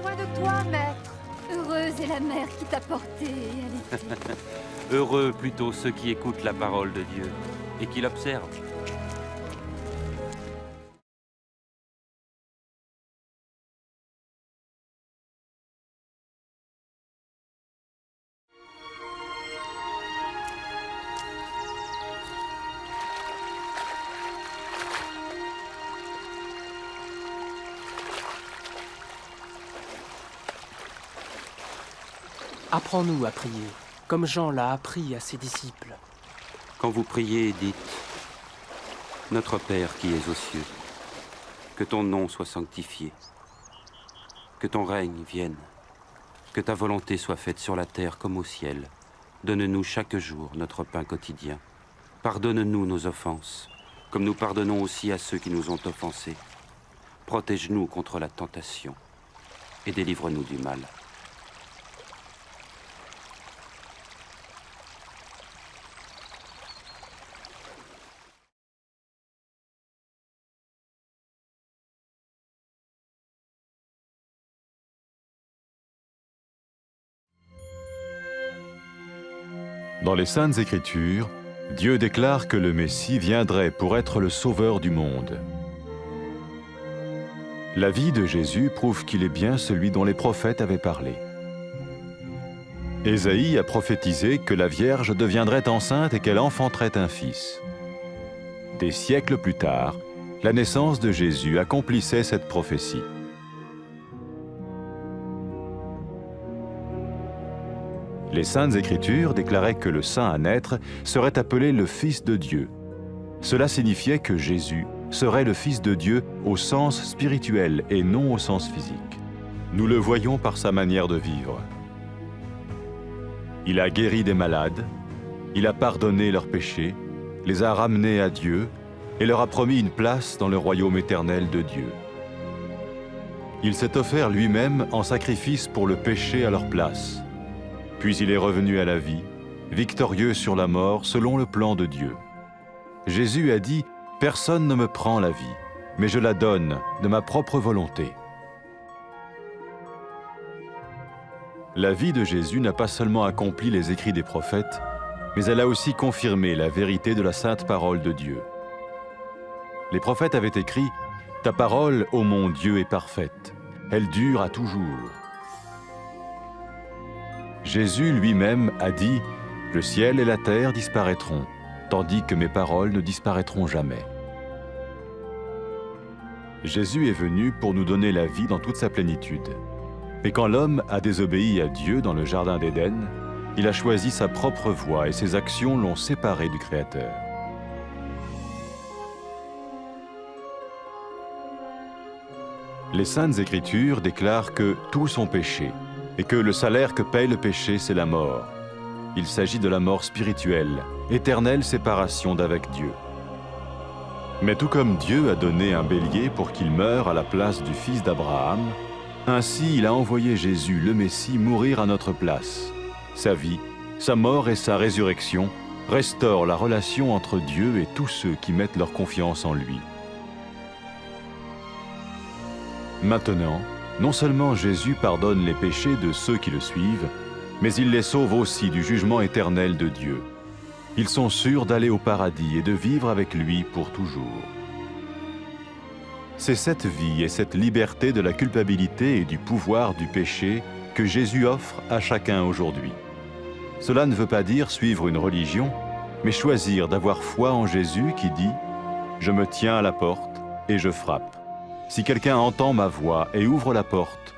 soin de toi, maître. Heureuse est la mère qui t'a porté et allaité. Heureux plutôt ceux qui écoutent la parole de Dieu et qui l'observent. Apprends-nous à prier, comme Jean l'a appris à ses disciples. Quand vous priez, dites « Notre Père qui es aux cieux, que ton nom soit sanctifié, que ton règne vienne, que ta volonté soit faite sur la terre comme au ciel. Donne-nous chaque jour notre pain quotidien. Pardonne-nous nos offenses, comme nous pardonnons aussi à ceux qui nous ont offensés. Protège-nous contre la tentation et délivre-nous du mal. » Dans les Saintes Écritures, Dieu déclare que le Messie viendrait pour être le sauveur du monde. La vie de Jésus prouve qu'il est bien celui dont les prophètes avaient parlé. Ésaïe a prophétisé que la Vierge deviendrait enceinte et qu'elle enfanterait un fils. Des siècles plus tard, la naissance de Jésus accomplissait cette prophétie. Les Saintes Écritures déclaraient que le saint à naître serait appelé le Fils de Dieu. Cela signifiait que Jésus serait le Fils de Dieu au sens spirituel et non au sens physique. Nous le voyons par sa manière de vivre. Il a guéri des malades, il a pardonné leurs péchés, les a ramenés à Dieu et leur a promis une place dans le royaume éternel de Dieu. Il s'est offert lui-même en sacrifice pour le péché à leur place. Puis il est revenu à la vie, victorieux sur la mort selon le plan de Dieu. Jésus a dit « Personne ne me prend la vie, mais je la donne de ma propre volonté. » La vie de Jésus n'a pas seulement accompli les écrits des prophètes, mais elle a aussi confirmé la vérité de la sainte parole de Dieu. Les prophètes avaient écrit « Ta parole, ô mon Dieu, est parfaite, elle dure à toujours. » Jésus lui-même a dit « Le ciel et la terre disparaîtront, tandis que mes paroles ne disparaîtront jamais. » Jésus est venu pour nous donner la vie dans toute sa plénitude. Mais quand l'homme a désobéi à Dieu dans le jardin d'Éden, il a choisi sa propre voie et ses actions l'ont séparé du Créateur. Les Saintes Écritures déclarent que tous ont péché et que le salaire que paye le péché, c'est la mort. Il s'agit de la mort spirituelle, éternelle séparation d'avec Dieu. Mais tout comme Dieu a donné un bélier pour qu'il meure à la place du fils d'Abraham, ainsi il a envoyé Jésus, le Messie, mourir à notre place. Sa vie, sa mort et sa résurrection restaurent la relation entre Dieu et tous ceux qui mettent leur confiance en lui. Maintenant, non seulement Jésus pardonne les péchés de ceux qui le suivent, mais il les sauve aussi du jugement éternel de Dieu. Ils sont sûrs d'aller au paradis et de vivre avec lui pour toujours. C'est cette vie et cette liberté de la culpabilité et du pouvoir du péché que Jésus offre à chacun aujourd'hui. Cela ne veut pas dire suivre une religion, mais choisir d'avoir foi en Jésus qui dit « Je me tiens à la porte et je frappe. Si quelqu'un entend ma voix et ouvre la porte,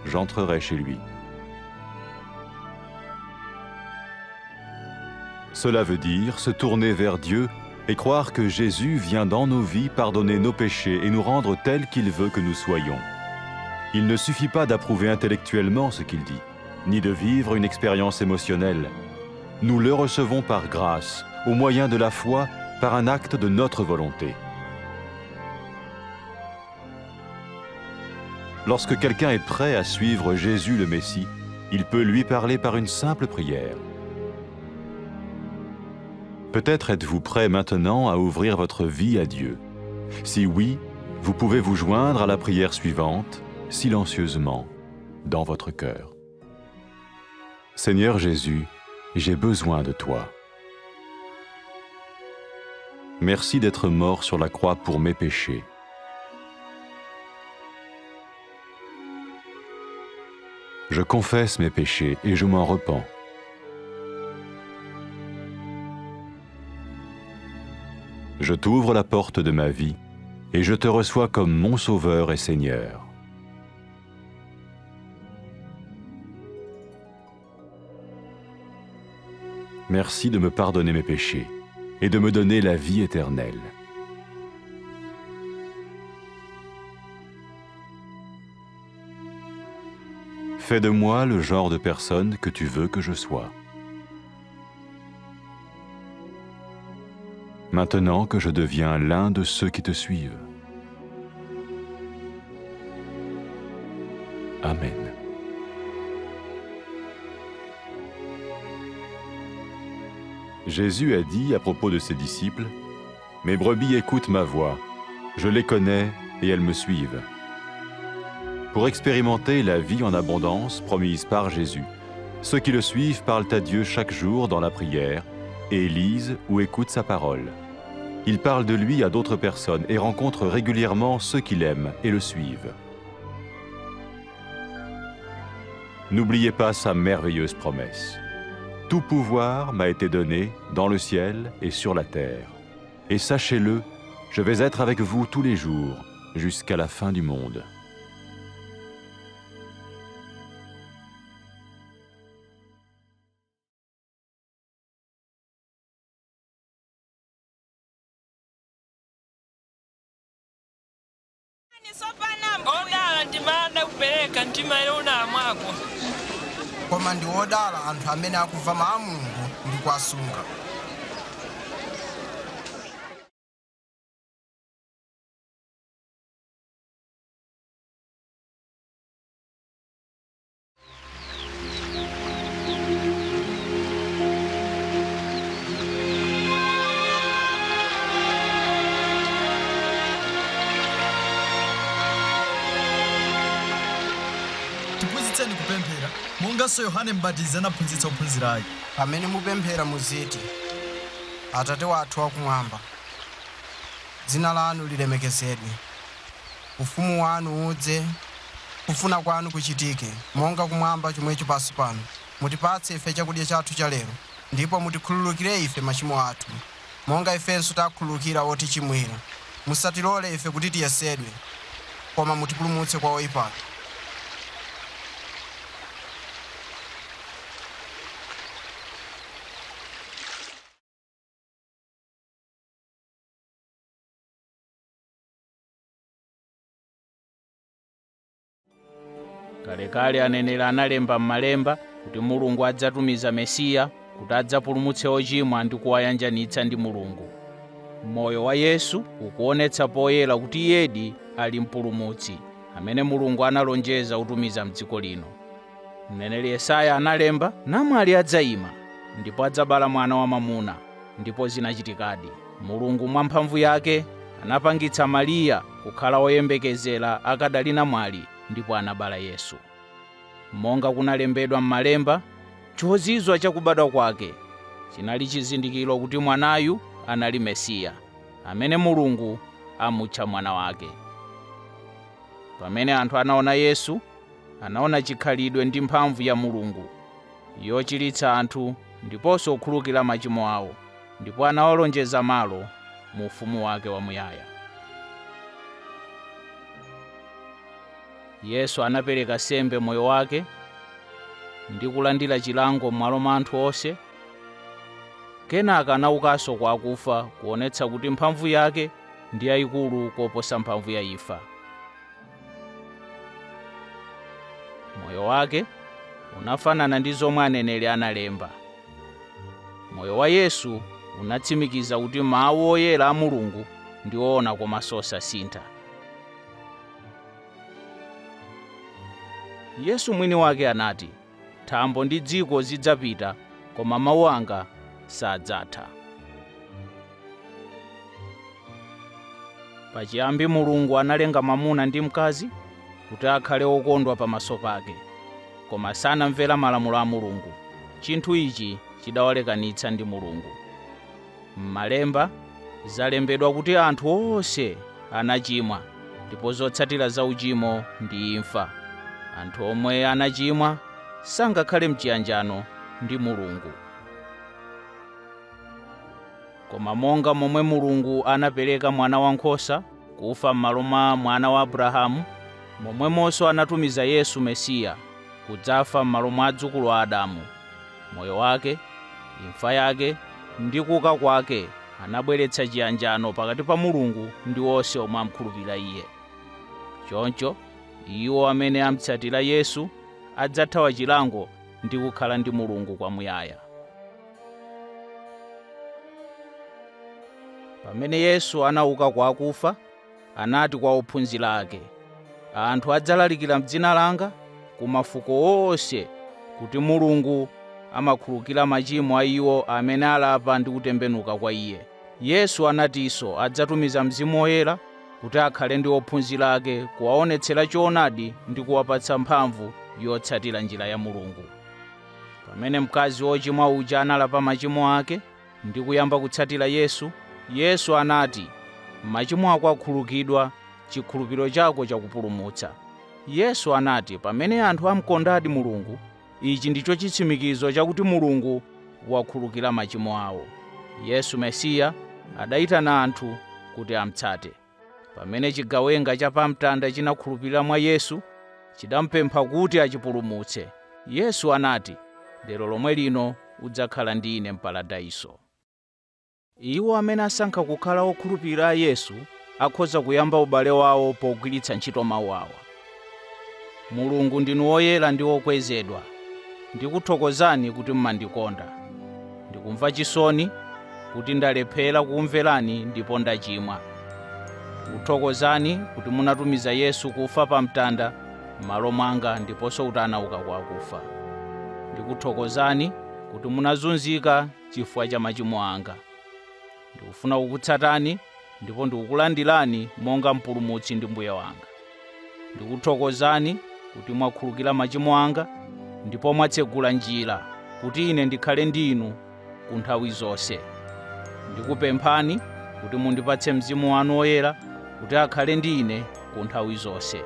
j'entrerai chez lui. » Cela veut dire se tourner vers Dieu et croire que Jésus vient dans nos vies pardonner nos péchés et nous rendre tels qu'il veut que nous soyons. Il ne suffit pas d'approuver intellectuellement ce qu'il dit, ni de vivre une expérience émotionnelle. Nous le recevons par grâce, au moyen de la foi, par un acte de notre volonté. Lorsque quelqu'un est prêt à suivre Jésus le Messie, il peut lui parler par une simple prière. Peut-être êtes-vous prêt maintenant à ouvrir votre vie à Dieu. Si oui, vous pouvez vous joindre à la prière suivante, silencieusement. dans votre cœur. Seigneur Jésus, j'ai besoin de toi. Merci d'être mort sur la croix pour mes péchés. Je confesse mes péchés et je m'en repens. Je t'ouvre la porte de ma vie et je te reçois comme mon Sauveur et Seigneur. Merci de me pardonner mes péchés et de me donner la vie éternelle. Fais de moi le genre de personne que tu veux que je sois. Maintenant que je deviens l'un de ceux qui te suivent. Amen. Jésus a dit à propos de ses disciples, « Mes brebis écoutent ma voix, je les connais et elles me suivent. » Pour expérimenter la vie en abondance promise par Jésus, ceux qui le suivent parlent à Dieu chaque jour dans la prière et lisent ou écoutent sa parole. Ils parlent de lui à d'autres personnes et rencontrent régulièrement ceux qui l'aiment et le suivent. N'oubliez pas sa merveilleuse promesse. Tout pouvoir m'a été donné dans le ciel et sur la terre. Et sachez-le, je vais être avec vous tous les jours, jusqu'à la fin du monde. Koma ndi odala anthu amene akumva mawu a Mulungu ndi kuwasunga. Tiphunzitseni kupemphera monganso Yohane M'batizi anaphunzitsa ophunzira ake. Pamene mupemphera muziti, Atate wathu wakumwamba, dzina lanu lilemekezedwe, ufumu wanu udze, kufuna kwanu kuchitike, monga kumwamba chomwecho pansi pano. Mutipatse ife chakudya chathu cha lero, ndipo mutikhululukire ife machimo athu, monga ifenso takhululukira otichimwira. Musatilole ife kuti tiyesedwe, koma mutipulumutse kwa oyipayo. Kalekale aneneri analemba m'malemba kuti Mulungu adzatumiza Mesiya kuti adzapulumutse ochimwa ndi kuwayanjanitsa ndi Mulungu. Moyo wa Yesu ukuonetsa poyera kuti Iyedi ali mpulumutsi amene Mulungu analonjeza kutumiza m'dziko lino. Mneneri Yesaya analemba, namwali adzayima ndipo adzabala mwana wamwamuna, ndipo zinachitikadi. Mulungu mwa mphamvu yake anapangitsa Mariya kukhala woyembekezera akadali namwali, ndipo anabala Yesu. Monga kunalembedwa m'malemba, chozizwa chakubadwa kwake chinali chizindikiro kuti mwanayu anali Mesiya, amene Mulungu amutcha mwana wake. Pamene anthu anaona Yesu, anaona chikhalidwe ndi mphamvu ya Mulungu, yochiritsa anthu ndiponso kukhululukira machimo awo, ndipo anawalonjeza malo mu ufumu wake wamuyaya. Yesu anapereka sembe moyo wake ndi kulandira chilango m'malo mwa anthu onse. Kenaka anaukanso kwa akufa kuonetsa kuti mphamvu yake ndi yayikulu koposa mphamvu ya imfa. Moyo wake unafanana ndi zomwe aneneri analemba. Moyo wa Yesu unatsimikiza kuti mawu oyera a Mulungu ndi oona komanso osasintha. Yesu mwini wake anati, thambo ndi dziko zidzapita, koma mawu anga sadzatha. Pachiyambi Mulungu analenga mwamuna ndi mkazi kuti akhale okondwa pamaso pake. koma sanamvera malamulo a Mulungu. Chinthu ichi chidawalekanitsa ndi Mulungu. M'Malemba zalembedwa kuti anthu onse anachimwa, ndipo zotsatira za uchimo ndi imfa. Anthu omwe anachimwa sangakhale mchiyanjano ndi Mulungu. Koma monga momwe Mulungu anapereka mwana wankhosa kufa m'malo mwa mwana wa Abrahamu, momwemonso anatumiza Yesu Mesiya kudzafa m'malo mwa adzukulu a Adamu. Moyo wake, imfa yake ndi kuuka kwake anabweretsa chiyanjano pakati pa Mulungu ndi onse omwe amkhulupirira Iye. Choncho iwo amene amutsatira Yesu adzathawa chilango ndi kukhala ndi Mulungu kwamuyaya. Pamene Yesu anauka kwa akufa, anati kwa ophunzira ake, anthu adzalalikira m'dzina langa ku mafuko onse kuti Mulungu amakhululukira machimo a iwo amene alapa ndi kutembenuka kwa Iye. Yesu anatinso adzatumiza Mzimu Woyera kuti akhale ndi ophunzira ake, kuwaonetsera choonadi ndi kuwapatsa mphamvu yotsatira njira ya Mulungu. Pamene mkazi wochimwa uja analapa machimo ake ndi kuyamba kutsatira Yesu, Yesu anati, machimo ako akhululukidwa, chikhulupiriro chako chakupulumutsa. Yesu anati, pamene anthu amukondadi Mulungu, ichi ndicho chitsimikizo chakuti Mulungu wakhululukira machimo awo. Yesu Mesiya adayitana anthu kuti amutsate. Pamene chigawenga cha pamtanda chinakhulupirira mwa Yesu, chidamupempha kuti achipulumutse. Yesu anati, lero lomwe lino udzakhala ndi Ine m'paradaiso. Iwo amene asankha kukhala okhulupirira Yesu akhoza kuyamba ubale wawo pogwiritsa ntchito mawu awa. Mulungu ndinu woyera ndi wokwezedwa. Ndikuthokozani kuti mmandikonda. Ndikumva chisoni kuti ndalephera kukumverani ndipo ndachimwa. Ndikuthokozani kuti munatumiza Yesu kufa pa mtanda m'malo mwanga ndiponso kuti anauka kwa akufa. Ndikuthokozani kuti munazunzika chifukwa cha machimo anga. Ndikufuna kukutsatani ndipo ndikukulandirani monga mpulumutsi ndi mbuye wanga. Ndikuthokozani kuti mwakhululukira machimo anga ndipo mwatsegula njira kuti ine ndikhale ndi inu ku nthawi zonse. Ndikupemphani kuti mundipatse Mzimu wanu Woyera kuti akhale ndi ine ku nthawi zonse.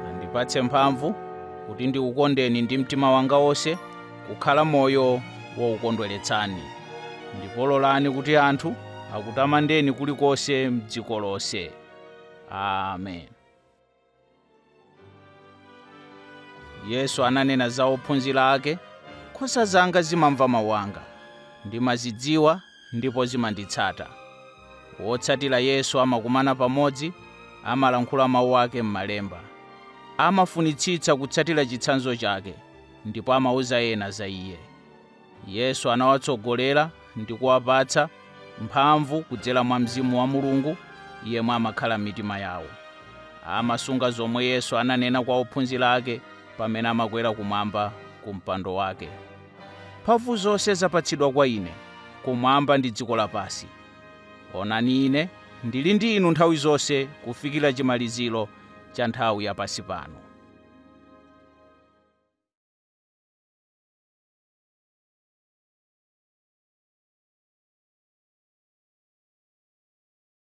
Andipatse mphamvu kuti ndikukondeni ndi mtima wanga wonse, kukhala moyo wokukondweretsani. Ndipo lolani kuti anthu akutamandeni kulikonse m'dziko lonse. Amen. Yesu ananena za ophunzira ake, nkhosa zanga zimamva mawu anga, ndimazidziwa ndipo zimanditsata. Wotsatira Yesu amakumana pamodzi, amalankhula mawu ake m'Malemba. Amafunitsitsa kutsatira chitsanzo chake, ndipo amauza ena za Iye. Yesu anawatsogolera ndi kuwapatsa mphamvu kudzera mwa Mzimu wa Mulungu, yemwe amakhala m'mitima yawo. Amasunga zomwe Yesu ananena kwa ophunzira ake pamene amakwera kumwamba ku mpando wake. Mphamvu zonse zapatsidwa kwa ine, kumwamba ndi dziko lapansi. Onani ine ndili ndi inu nthawi zonse kufikira chimaliziro cha nthawi yapansi pano.